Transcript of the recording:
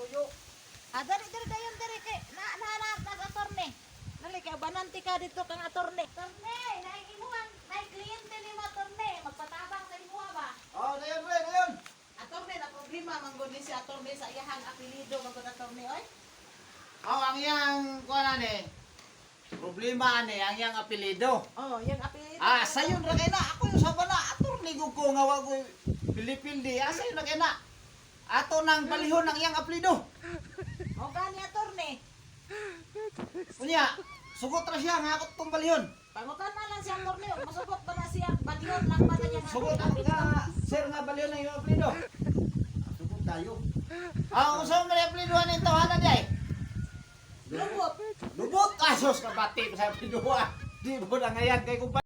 tuyo. Dari kay na attorney. Dali kay bananti ka dito kang attorney. Attorney, naiimuhan, may kliyente ni mo attorney, magpatabang sa imuha ba? Oh, dayon. Attorney na problema manggod ni si attorney sa iyahang apelyido manggod attorney oy. Oh, ang iyang kuha ni. Problema ni ang iyang apelyido. Oh, yung apelyido. Sayon ra kay na. Ako yung sabana attorney ko nga wa ko pilipildi. Sayon ra kay na. Ato nang balihon ang iyang apelyido. O gani attorney. Unya, sugot ra siya nga ako tong balihon. Pangutan na lang si attorney, masugot ba na siya? Baliyon lang ba na niya Sugot ako nga sir nga balihon ang iyong apelyido. Sugot tayo. Usaw man ang apelyido ni tawanan di ay. Lubot. Lubot kasos ka bati sa apelyido. Di mo na ngayon kay kumpa.